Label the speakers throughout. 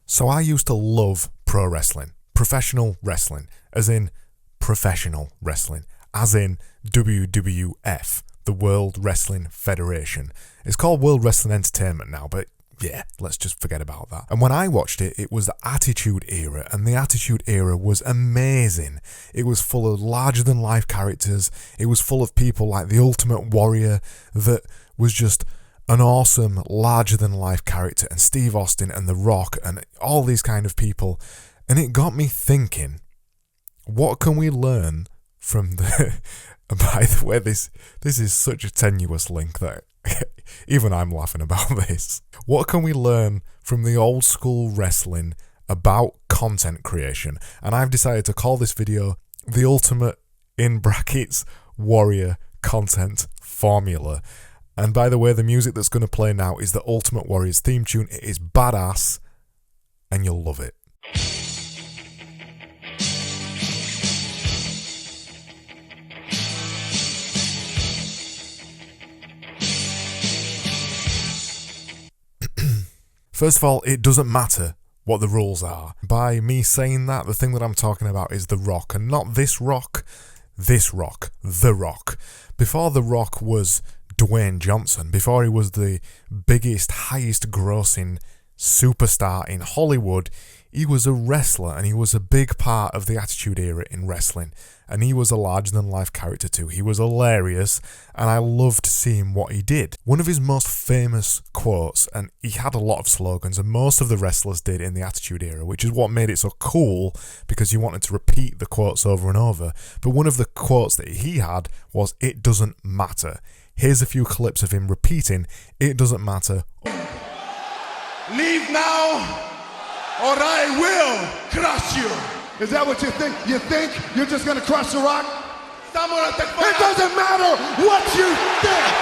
Speaker 1: So I used to love pro wrestling, professional wrestling, as in professional wrestling, as in WWF, the World Wrestling Federation. It's called World Wrestling Entertainment now, but yeah, let's just forget about that. And when I watched it, it was the Attitude Era, and the Attitude Era was amazing. It was full of larger-than-life characters. It was full of people like the Ultimate Warrior that was just an awesome, larger-than-life character, and Steve Austin and The Rock and all these kind of people. And it got me thinking, what can we learn from the... By the way, this is such a tenuous link that even I'm laughing about this. What can we learn from the old school wrestling about content creation? And I've decided to call this video the ultimate, in brackets, warrior content formula. And by the way, the music that's going to play now is the Ultimate Warrior's theme tune. It is badass, and you'll love it. First of all, it doesn't matter what the rules are. By me saying that, the thing that I'm talking about is The Rock, and not this Rock, The Rock. Before The Rock was Dwayne Johnson, before he was the biggest, highest grossing superstar in Hollywood, he was a wrestler, and he was a big part of the Attitude Era in wrestling. And he was a larger-than-life character too. He was hilarious, and I loved seeing what he did. One of his most famous quotes, and he had a lot of slogans, and most of the wrestlers did in the Attitude Era, which is what made it so cool, because you wanted to repeat the quotes over and over. But one of the quotes that he had was, "It doesn't matter." Here's a few clips of him repeating, "It doesn't matter."
Speaker 2: Leave now, or I will crush you. Is that what you think? You think you're just going to crush the Rock? It doesn't matter what you think.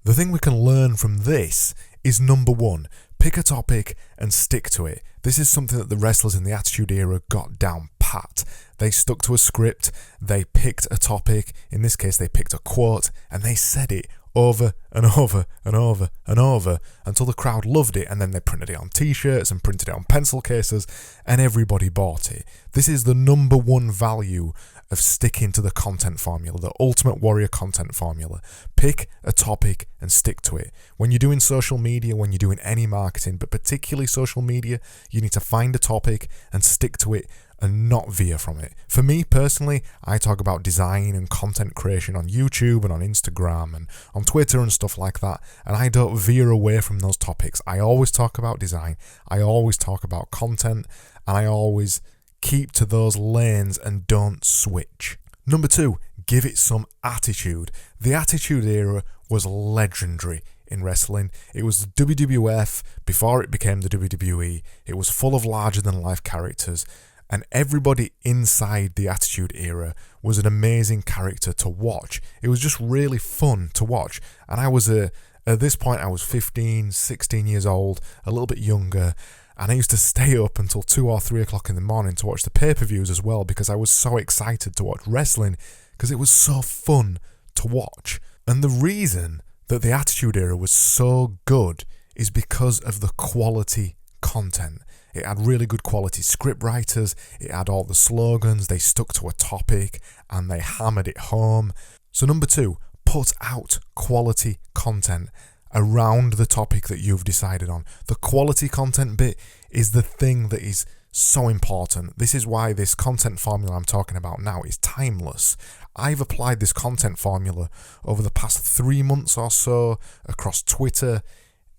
Speaker 1: The thing we can learn from this is, number one, pick a topic and stick to it. This is something that the wrestlers in the Attitude Era got down pat. They stuck to a script, they picked a topic, in this case they picked a quote, and they said it over and over and over and over until the crowd loved it, and then they printed it on t-shirts and printed it on pencil cases, and everybody bought it. This is the number one value of sticking to the content formula, the Ultimate Warrior content formula. Pick a topic and stick to it. When you're doing social media, when you're doing any marketing, but particularly social media, you need to find a topic and stick to it and not veer from it. For me personally, I talk about design and content creation on YouTube and on Instagram and on Twitter and stuff like that, and I don't veer away from those topics. I always talk about design, I always talk about content, and I always keep to those lanes and don't switch. Number two, give it some attitude. The Attitude Era was legendary in wrestling. It was the WWF before it became the WWE. It was full of larger-than-life characters, and everybody inside the Attitude Era was an amazing character to watch. It was just really fun to watch. And I was at this point I was 15, 16 years old, a little bit younger, and I used to stay up until 2 or 3 o'clock in the morning to watch the pay-per-views as well, because I was so excited to watch wrestling, because it was so fun to watch. And the reason that the Attitude Era was so good is because of the quality content. It had really good quality script writers, it had all the slogans, they stuck to a topic, and they hammered it home. So number two, put out quality content around the topic that you've decided on. The quality content bit is the thing that is so important. This is why this content formula I'm talking about now is timeless. I've applied this content formula over the past 3 months or so across Twitter,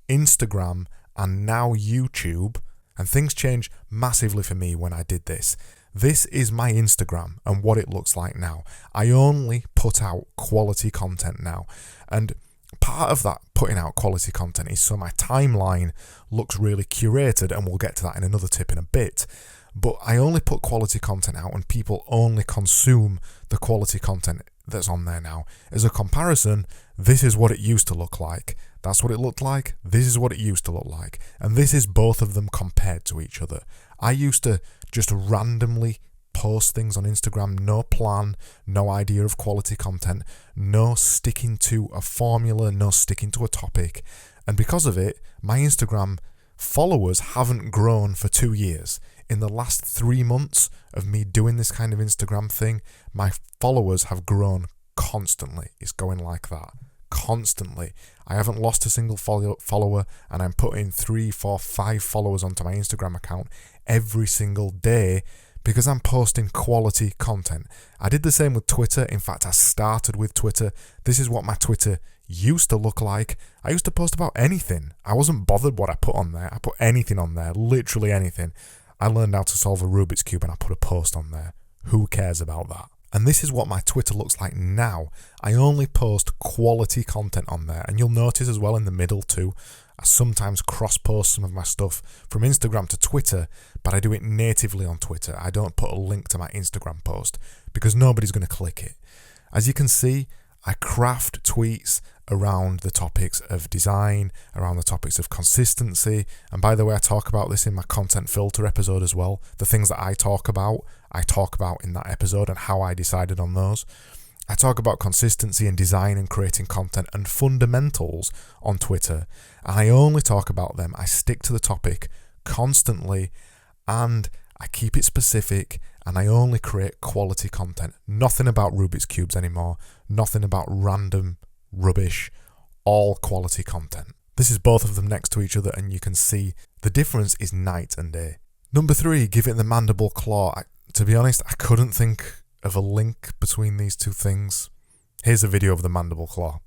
Speaker 1: Instagram, and now YouTube. And things changed massively for me when I did this. This is my Instagram and what it looks like now. I only put out quality content now. And part of that putting out quality content is so my timeline looks really curated, and we'll get to that in another tip in a bit. But I only put quality content out and people only consume the quality content that's on there now. As a comparison, this is what it used to look like. That's what it looked like. This is what it used to look like. And this is both of them compared to each other. I used to just randomly post things on Instagram, no plan, no idea of quality content, no sticking to a formula, no sticking to a topic. And because of it, my Instagram followers haven't grown for 2 years. In the last 3 months of me doing this kind of Instagram thing, my followers have grown constantly. It's going like that. Constantly. I haven't lost a single follower, and I'm putting 3, 4, 5 followers onto my Instagram account every single day because I'm posting quality content. I did the same with Twitter. In fact, I started with Twitter. This is what my Twitter used to look like. I used to post about anything. I wasn't bothered what I put on there. I put anything on there, literally anything. I learned how to solve a Rubik's Cube and I put a post on there. Who cares about that? And this is what my Twitter looks like now. I only post quality content on there. And you'll notice as well in the middle too, I sometimes cross-post some of my stuff from Instagram to Twitter, but I do it natively on Twitter. I don't put a link to my Instagram post because nobody's going to click it. As you can see, I craft tweets around the topics of design, around the topics of consistency. And by the way, I talk about this in my content filter episode as well. The things that I talk about in that episode and how I decided on those. I talk about consistency and design and creating content and fundamentals on Twitter. And I only talk about them. I stick to the topic constantly and I keep it specific, and I only create quality content. Nothing about Rubik's Cubes anymore. Nothing about random rubbish. All quality content. This is both of them next to each other, and you can see the difference is night and day. Number 3, give it the mandible claw. To be honest, I couldn't think of a link between these two things. Here's a video of the mandible claw.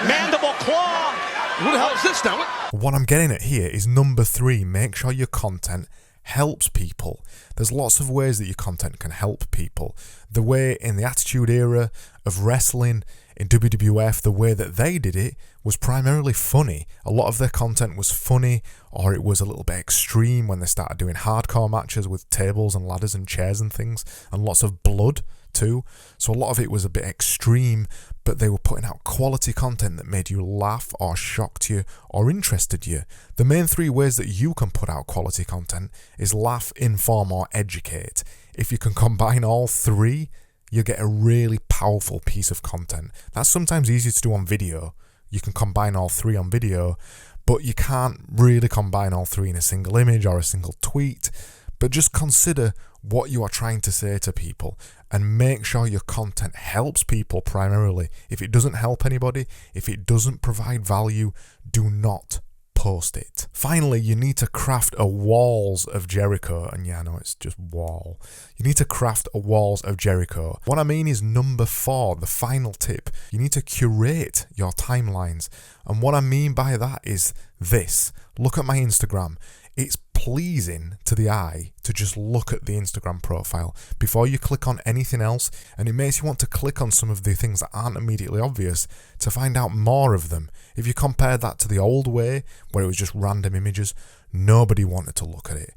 Speaker 3: Mandible claw! Who the hell is this now?
Speaker 1: What I'm getting at here is number 3, make sure your content helps people. There's lots of ways that your content can help people. The way in the Attitude Era of wrestling, in WWF, the way that they did it was primarily funny. A lot of their content was funny, or it was a little bit extreme when they started doing hardcore matches with tables and ladders and chairs and things, and lots of blood too. So a lot of it was a bit extreme, but they were putting out quality content that made you laugh or shocked you or interested you. The main 3 ways that you can put out quality content is laugh, inform or educate. If you can combine all 3, you get a really powerful piece of content. That's sometimes easier to do on video. You can combine all 3 on video, but you can't really combine all 3 in a single image or a single tweet. But just consider what you are trying to say to people and make sure your content helps people primarily. If it doesn't help anybody, if it doesn't provide value, do not post it. Finally, you need to craft a walls of Jericho. And yeah, I know it's just wall. You need to craft a walls of Jericho. What I mean is number 4, the final tip. You need to curate your timelines. And what I mean by that is this. Look at my Instagram. It's pleasing to the eye to just look at the Instagram profile before you click on anything else, and it makes you want to click on some of the things that aren't immediately obvious to find out more of them. If you compare that to the old way where it was just random images, nobody wanted to look at it.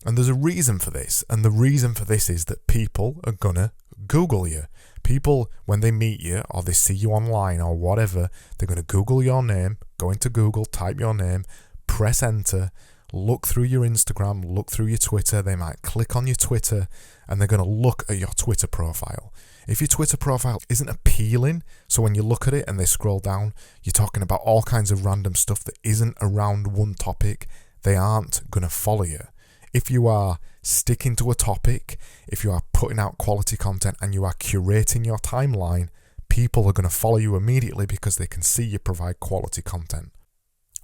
Speaker 1: And there's a reason for this, and the reason for this is that people are gonna Google you. People, when they meet you or they see you online or whatever, they're gonna Google your name, go into Google, type your name, press enter, look through your Instagram, look through your Twitter. They might click on your Twitter and they're going to look at your Twitter profile. If your Twitter profile isn't appealing, so when you look at it and they scroll down, you're talking about all kinds of random stuff that isn't around one topic, they aren't going to follow you. If you are sticking to a topic, if you are putting out quality content and you are curating your timeline, people are going to follow you immediately because they can see you provide quality content.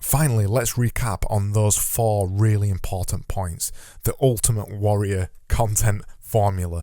Speaker 1: Finally, let's recap on those 4 really important points. The Ultimate Warrior content formula.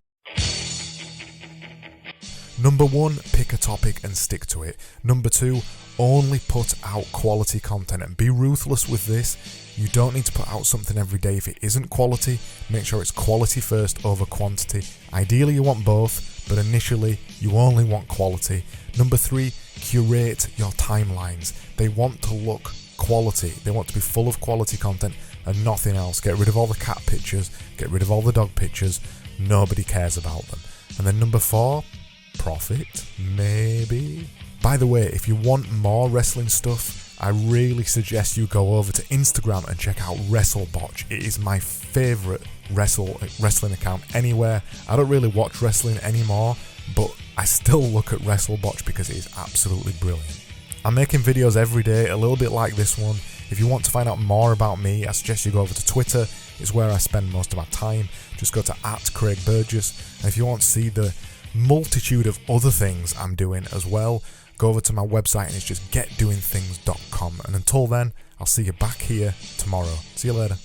Speaker 1: Number 1, pick a topic and stick to it. Number 2, only put out quality content and be ruthless with this. You don't need to put out something every day if it isn't quality. Make sure it's quality first over quantity. Ideally you want both, but initially you only want quality. Number 3, curate your timelines. They want to look quality. They want to be full of quality content and nothing else. Get rid of all the cat pictures, get rid of all the dog pictures. Nobody cares about them. And then number 4, profit, maybe. By the way, if you want more wrestling stuff, I really suggest you go over to Instagram and check out WrestleBotch. It is my favourite wrestling account anywhere. I don't really watch wrestling anymore, but I still look at WrestleBotch because it is absolutely brilliant. I'm making videos every day, a little bit like this one. If you want to find out more about me, I suggest you go over to Twitter. It's where I spend most of my time. Just go to @CraigBurgess. And if you want to see the multitude of other things I'm doing as well, go over to my website and it's just getdoingthings.com. And until then, I'll see you back here tomorrow. See you later.